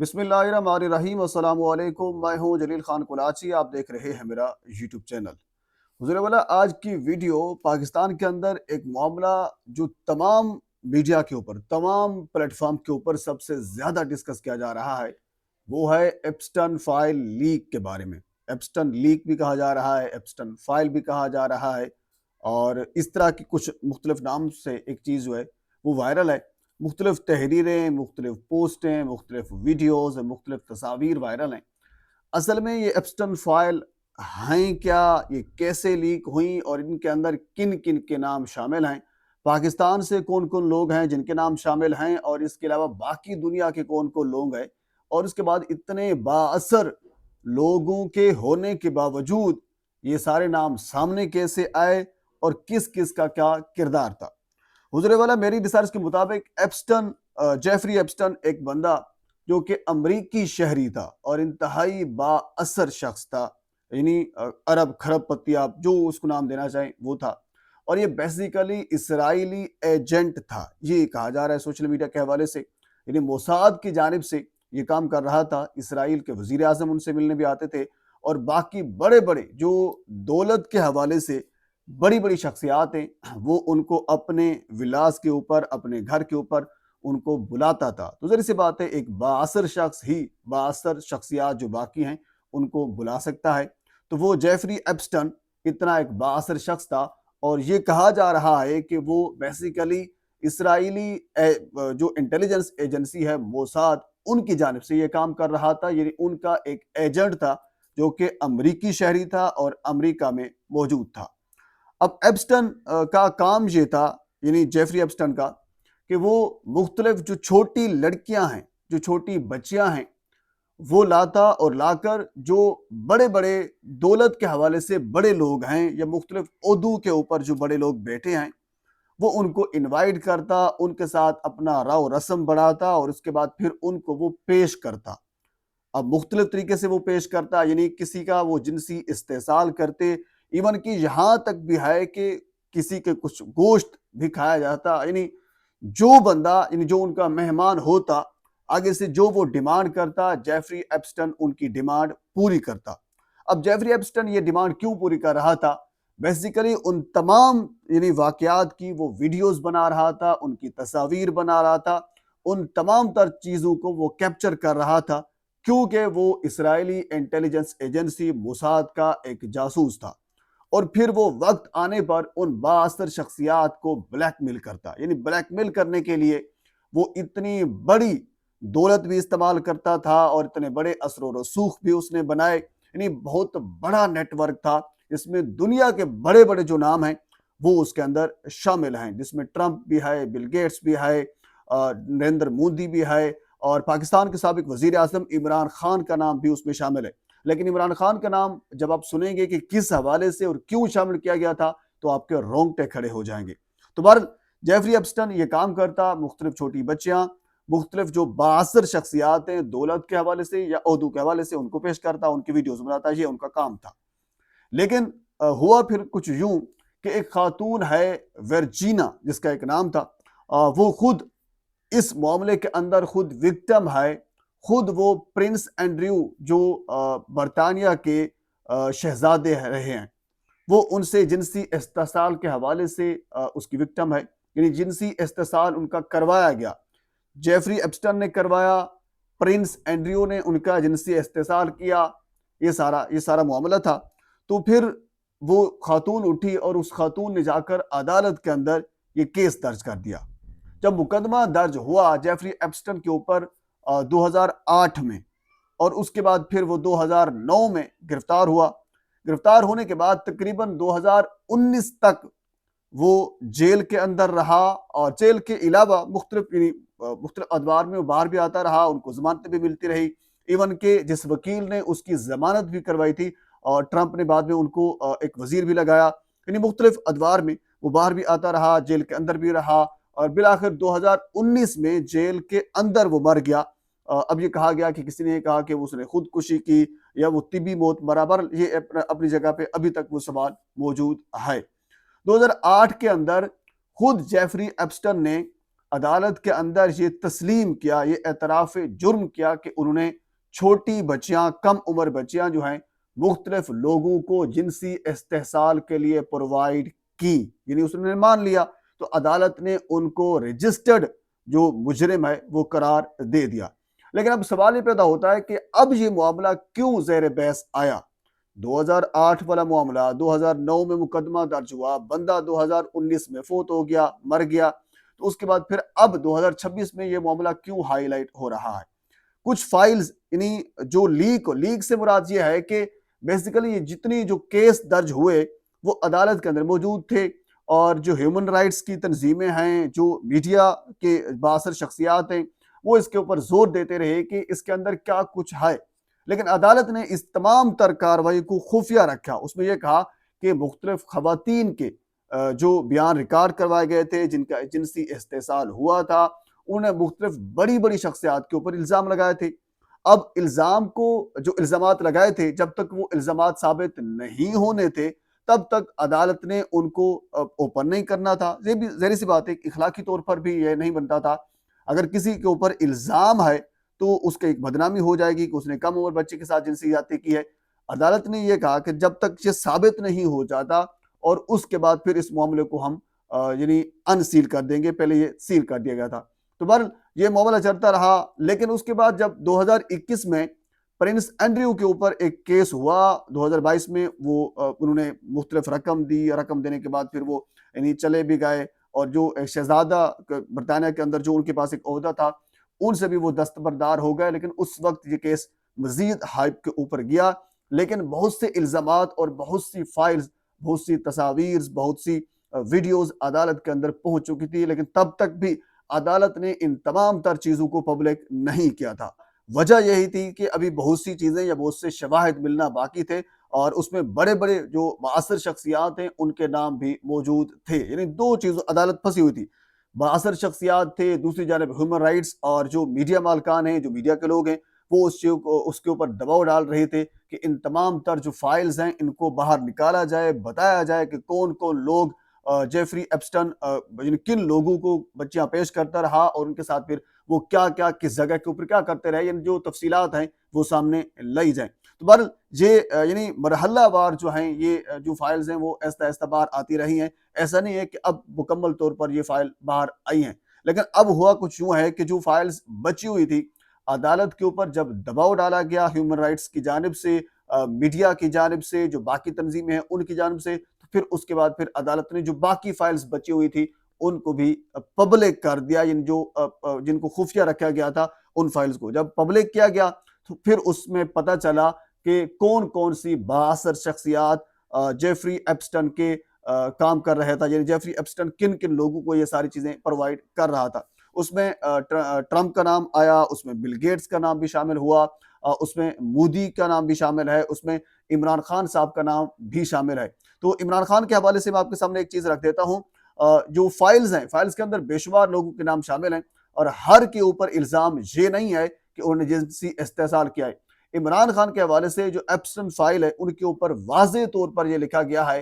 बिस्मिल्लाहिर्रहमानिर्रहीम। अस्सलाम वालेकुम। मैं हूं जलील खान कुलाची। आप देख रहे हैं मेरा यूट्यूब चैनल। हुज़ूर वाला, आज की वीडियो पाकिस्तान के अंदर एक मामला जो तमाम मीडिया के ऊपर, तमाम प्लेटफॉर्म के ऊपर सबसे ज़्यादा डिस्कस किया जा रहा है, वो है एप्स्टन फाइल लीक के बारे में। एप्स्टन लीक भी कहा जा रहा है, एप्स्टन फाइल भी कहा जा रहा है, और इस तरह की कुछ मुख्तलिफ नाम से एक चीज़ जो है वो वायरल है। मुख्तलिफ तहरीरें, मुख्तलिफ पोस्टें, मुख्तलिफ वीडियोज़, मुख्तलिफ तस्वीर वायरल हैं। असल में ये एप्स्टन फाइल हैं क्या, ये कैसे लीक हुई और इनके अंदर किन किन के नाम शामिल हैं, पाकिस्तान से कौन कौन लोग हैं जिनके नाम शामिल हैं, और इसके अलावा बाकी दुनिया के कौन कौन लोग हैं, और उसके बाद इतने बाअसर लोगों के होने के बावजूद ये सारे नाम सामने कैसे आए और किस किस का क्या किरदार था। हुजरे वाला, मेरी रिसर्च के मुताबिक जेफरी एप्स्टन एक बंदा जो कि अमरीकी शहरी था और इंतहाई बाअसर शख्स था, यानी अरब खरबपति, आप जो उसको नाम देना चाहें वो था। और ये बेसिकली इसराइली एजेंट था, ये कहा जा रहा है सोशल मीडिया के हवाले से। यानी मोसाद की जानिब से ये काम कर रहा था। इसराइल के वजीर आजम उनसे मिलने भी आते थे, और बाकी बड़े बड़े जो दौलत के हवाले से बड़ी बड़ी शख्सियात हैं वो उनको अपने विलास के ऊपर, अपने घर के ऊपर उनको बुलाता था। तो ज़ाहिर सी बात है, एक बाअसर शख्स ही बाअसर शख्सियात जो बाकी हैं उनको बुला सकता है। तो वो जेफरी एप्स्टन इतना एक बाअसर शख्स था, और ये कहा जा रहा है कि वो बेसिकली इसराइली जो इंटेलिजेंस एजेंसी है मोसाद, उनकी जानिब से ये काम कर रहा था। यानी उनका एक एजेंट था जो कि अमरीकी शहरी था और अमरीका में मौजूद था। अब एप्स्टन का काम ये था, यानी जेफरी एप्स्टन का, कि वो मुख्तलिफ जो छोटी लड़कियां हैं, जो छोटी बच्चियां हैं, वो लाता और लाकर जो बड़े बड़े दौलत के हवाले से बड़े लोग हैं या मुख्तलिफ ओहदों के ऊपर जो बड़े लोग बैठे हैं, वो उनको इनवाइट करता, उनके साथ अपना राव रस्म बढ़ाता और उसके बाद फिर उनको वो पेश करता। अब मुख्तलिफ तरीके से वो पेश करता, यानी किसी का वो जिनसी इस्तेसाल करते, इवन कि यहाँ तक भी है कि किसी के कुछ गोश्त भी खाया जाता। यानी जो बंदा, यानी जो उनका मेहमान होता, आगे से जो वो डिमांड करता, जेफरी एप्स्टन उनकी डिमांड पूरी करता। अब जेफरी एप्स्टन ये डिमांड क्यों पूरी कर रहा था? बेसिकली उन तमाम यानी वाकयात की वो वीडियोस बना रहा था, उनकी तस्वीर बना रहा था, उन तमाम तर चीज़ों को वो कैप्चर कर रहा था, क्योंकि वो इसराइली इंटेलिजेंस एजेंसी मोसाद का एक जासूस था। और फिर वो वक्त आने पर उन बाअसर शख्सियात को ब्लैकमेल करता। यानी ब्लैकमेल करने के लिए वो इतनी बड़ी दौलत भी इस्तेमाल करता था और इतने बड़े असर व रसूख भी उसने बनाए। यानी बहुत बड़ा नेटवर्क था, जिसमें दुनिया के बड़े बड़े जो नाम हैं वो उसके अंदर शामिल हैं, जिसमें ट्रंप भी है, बिल गेट्स भी है, नरेंद्र मोदी भी है, और पाकिस्तान के साबिक वजीर आजम इमरान खान का नाम भी उसमें शामिल है। लेकिन इमरान खान का नाम जब आप सुनेंगे कि किस हवाले से और क्यों शामिल किया गया था, तो आपके रोंगटे खड़े हो जाएंगे। तो बहरहाल जेफरी एप्स्टन ये काम करता, मुख्तलिफ छोटी बच्चियां, मुख्तलिफ जो बाअसर शख्सियात हैं दौलत के हवाले से या ओहदों के हवाले से, उनको पेश करता, उनकी वीडियोस बनाता, ये उनका काम था। लेकिन हुआ फिर कुछ यूं कि एक खातून है वर्जीना, जिसका एक नाम था, वो खुद इस मामले के अंदर खुद विक्टिम है। खुद वो प्रिंस एंड्रयू जो बरतानिया के शहजादे रहे हैं, वो उनसे जिनसी इस्तेसाल के हवाले से उसकी विक्टिम है। यानी जिनसी इस्तेसाल उनका करवाया गया, जेफरी एप्स्टन ने करवाया, प्रिंस एंड्रयू ने उनका जिनसी इस्तेसाल किया, ये सारा मामला था। तो फिर वो खातून उठी और उस खातून ने जाकर अदालत के अंदर ये केस दर्ज कर दिया। जब मुकदमा दर्ज हुआ जेफरी एप्स्टन के ऊपर 2008 में, और उसके बाद फिर वो 2009 में गिरफ्तार हुआ। गिरफ्तार होने के बाद तकरीबन 2019 तक वो जेल के अंदर रहा, और जेल के अलावा मुख्तलिफ अदवार में वो बाहर भी आता रहा, उनको जमानतें भी मिलती रही। इवन के जिस वकील ने उसकी जमानत भी करवाई थी, और ट्रंप ने बाद में उनको एक वजीर भी लगाया। यानी मुख्तलिफ अदवार में वो बाहर भी आता रहा, जेल के अंदर भी रहा, और बिलाखिर 2019 में जेल के अंदर वो मर गया। अब ये कहा गया कि किसी ने कहा कि उसने खुदकुशी की या वो तिबी मौत बराबर, ये अपनी जगह पे अभी तक वो सवाल मौजूद है। 2008 के अंदर खुद जेफरी एप्स्टन ने عدالت کے اندر یہ تسلیم کیا، یہ اعتراف جرم کیا کہ انہوں نے چھوٹی بچیاں، کم عمر بچیاں جو ہیں مختلف لوگوں کو جنسی استحصال کے لیے پرووائڈ کی، یعنی اس نے مان لیا، تو عدالت نے ان کو رجسٹرڈ جو مجرم ہے وہ قرار دے دیا۔ لیکن اب سوال یہ پیدا ہوتا ہے کہ اب یہ معاملہ کیوں زیر بحث آیا؟ 2008 والا معاملہ 2009 میں مقدمہ درج ہوا، بندہ 2019 میں فوت ہو گیا، مر گیا، تو اس کے بعد پھر اب 2026 میں یہ معاملہ کیوں ہائی لائٹ ہو رہا ہے؟ کچھ فائلز یعنی جو لیک سے مراد یہ ہے کہ بیسیکلی یہ جتنی جو کیس درج ہوئے وہ عدالت کے اندر موجود تھے، اور جو ہیومن رائٹس کی تنظیمیں ہیں، جو میڈیا کے بااثر شخصیات ہیں، وہ اس کے اوپر زور دیتے رہے کہ اس کے اندر کیا کچھ ہے، لیکن عدالت نے اس تمام تر کارروائی کو خفیہ رکھا۔ اس میں یہ کہا کہ مختلف خواتین کے جو بیان ریکارڈ کروائے گئے تھے، جن کا جنسی استحصال ہوا تھا، انہوں نے مختلف بڑی بڑی شخصیات کے اوپر الزام لگائے تھے۔ اب الزام کو جو الزامات لگائے تھے، جب تک وہ الزامات ثابت نہیں ہونے تھے تب تک عدالت نے ان کو اوپن نہیں کرنا تھا۔ یہ بھی ظاہر سی بات ہے، اخلاقی طور پر بھی یہ نہیں بنتا تھا۔ اگر کسی کے اوپر الزام ہے تو اس کے ایک بدنامی ہو جائے گی کہ اس نے کم عمر بچے کے ساتھ جنسی زیادتی کی ہے۔ عدالت نے یہ کہا کہ جب تک یہ ثابت نہیں ہو جاتا، اور اس کے بعد پھر اس معاملے کو ہم یعنی ان سیل کر دیں گے، پہلے یہ سیل کر دیا گیا تھا۔ تو بہرحال یہ معاملہ چلتا رہا، لیکن اس کے بعد جب 2021 میں پرنس اینڈریو کے اوپر ایک کیس ہوا، 2022 میں وہ انہوں نے مختلف رقم دی، رقم دینے کے بعد پھر وہ یعنی چلے بھی گئے، اور جو شہزادہ برطانیہ کے اندر جو ان کے پاس ایک عہدہ تھا ان سے بھی وہ دستبردار ہو گئے، لیکن اس وقت یہ کیس مزید ہائپ کے اوپر گیا۔ لیکن بہت سے الزامات اور بہت سی فائلز، بہت سی تصاویر، بہت سی ویڈیوز عدالت کے اندر پہنچ چکی تھی، لیکن تب تک بھی عدالت نے ان تمام تر چیزوں کو پبلک نہیں کیا تھا۔ وجہ یہی تھی کہ ابھی بہت سی چیزیں یا بہت سے شواہد ملنا باقی تھے، اور اس میں بڑے بڑے جو معاصر شخصیات ہیں ان کے نام بھی موجود تھے، یعنی دو چیزوں عدالت پھنسی ہوئی تھی، معاصر شخصیات تھے، دوسری جانب ہیومن رائٹس، اور جو میڈیا مالکان ہیں، جو میڈیا کے لوگ ہیں، وہ اس کے اوپر دباؤ ڈال رہے تھے کہ ان تمام تر جو فائلز ہیں ان کو باہر نکالا جائے، بتایا جائے کہ کون کون لوگ جیفری ایپسٹن یعنی کن لوگوں کو بچیاں پیش کرتا رہا، اور ان کے ساتھ پھر وہ کیا کیا کس جگہ کے اوپر کیا کرتے رہے، یعنی جو تفصیلات ہیں وہ سامنے لائی جائیں۔ تو بہرحال یہ یعنی مرحلہ وار جو ہیں یہ جو فائلز ہیں وہ آہستہ آہستہ باہر آتی رہی ہیں۔ ایسا نہیں ہے کہ اب مکمل طور پر یہ فائل باہر آئی ہیں، لیکن اب ہوا کچھ یوں ہے کہ جو فائلز بچی ہوئی تھی، عدالت کے اوپر جب دباؤ ڈالا گیا ہیومن رائٹس کی جانب سے، میڈیا کی جانب سے، جو باقی تنظیمیں ہیں ان کی جانب سے، تو پھر اس کے بعد پھر عدالت نے جو باقی فائلز بچی ہوئی تھی ان کو بھی پبلک کر دیا، یعنی جو جن کو خفیہ رکھا گیا تھا ان فائلز کو جب پبلک کیا گیا تو پھر اس میں پتہ چلا کہ کون کون سی بااثر شخصیات جیفری ایپسٹن کے کام کر رہا تھا، یعنی جیفری ایپسٹن کن کن لوگوں کو یہ ساری چیزیں پرووائڈ کر رہا تھا۔ اس میں ٹرمپ کا نام آیا، اس میں بل گیٹس کا نام بھی شامل ہوا، اس میں مودی کا نام بھی شامل ہے، اس میں عمران خان صاحب کا نام بھی شامل ہے۔ تو عمران خان کے حوالے سے میں آپ کے سامنے ایک چیز رکھ دیتا ہوں، جو فائلز ہیں، فائلز کے اندر بے شمار لوگوں کے نام شامل ہیں، اور ہر کے اوپر الزام یہ نہیں ہے کہ انہوں نے جنسی استحصال کیا ہے۔ عمران خان کے حوالے سے جو ایپسٹن فائل ہے ان کے اوپر واضح طور پر یہ لکھا گیا ہے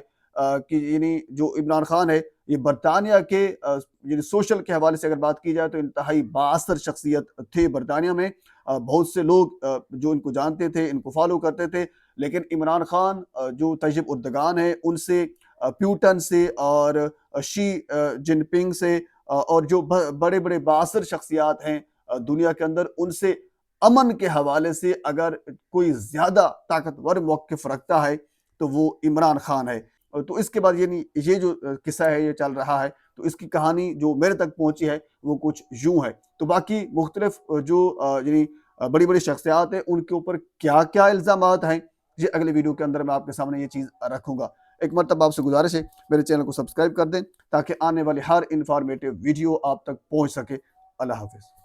کہ یعنی جو عمران خان ہے یہ برطانیہ کے یعنی سوشل کے حوالے سے اگر بات کی جائے تو انتہائی بااثر شخصیت تھے برطانیہ میں، بہت سے لوگ جو ان کو جانتے تھے، ان کو فالو کرتے تھے، لیکن عمران خان جو طیب اردگان ہے ان سے، پیوٹن سے، اور شی جن پنگ سے، اور جو بڑے بڑے بااثر شخصیات ہیں دنیا کے اندر، ان سے امن کے حوالے سے اگر کوئی زیادہ طاقتور موقف رکھتا ہے تو وہ عمران خان ہے۔ تو اس کے بعد یعنی یہ جو قصہ ہے یہ چل رہا ہے، تو اس کی کہانی جو میرے تک پہنچی ہے وہ کچھ یوں ہے۔ تو باقی مختلف جو یعنی بڑی بڑی شخصیات ہیں ان کے اوپر کیا کیا الزامات ہیں، یہ اگلے ویڈیو کے اندر میں آپ کے سامنے یہ چیز رکھوں گا۔ ایک مرتبہ آپ سے گزارش ہے میرے چینل کو سبسکرائب کر دیں تاکہ آنے والی ہر انفارمیٹیو ویڈیو آپ تک پہنچ سکے۔ اللہ حافظ۔